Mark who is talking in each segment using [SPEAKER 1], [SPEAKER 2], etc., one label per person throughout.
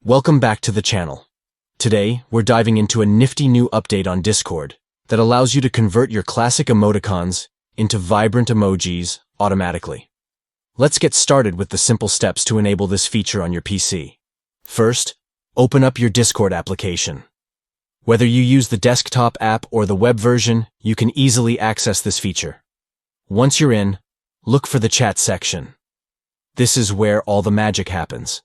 [SPEAKER 1] Welcome back to the channel. Today, we're diving into a nifty new update on Discord that allows you to convert your classic emoticons into vibrant emojis automatically. Let's get started with the simple steps to enable this feature on your PC. First, open up your Discord application. Whether you use the desktop app or the web version, you can easily access this feature. Once you're in, look for the chat section. This is where all the magic happens.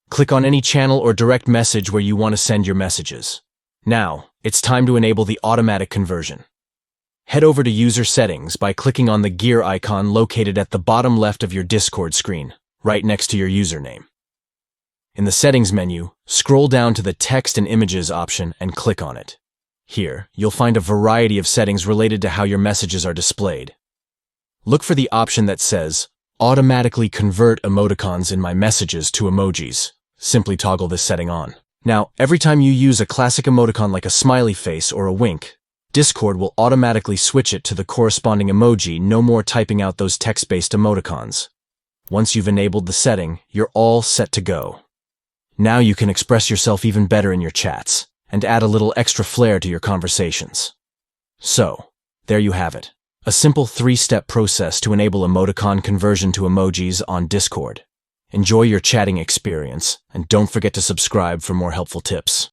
[SPEAKER 1] Click on any channel or direct message where you want to send your messages. Now, it's time to enable the automatic conversion. Head over to User Settings by clicking on the gear icon located at the bottom left of your Discord screen, right next to your username. In the Settings menu, scroll down to the Text and Images option and click on it. Here, you'll find a variety of settings related to how your messages are displayed. Look for the option that says, Automatically convert emoticons in my messages to emojis. Simply toggle this setting on. Now, every time you use a classic emoticon like a smiley face or a wink, Discord will automatically switch it to the corresponding emoji, no more typing out those text-based emoticons. Once you've enabled the setting, you're all set to go. Now you can express yourself even better in your chats, and add a little extra flair to your conversations. So, there you have it. A simple 3-step process to enable emoticon conversion to emojis on Discord. Enjoy your chatting experience, and don't forget to subscribe for more helpful tips.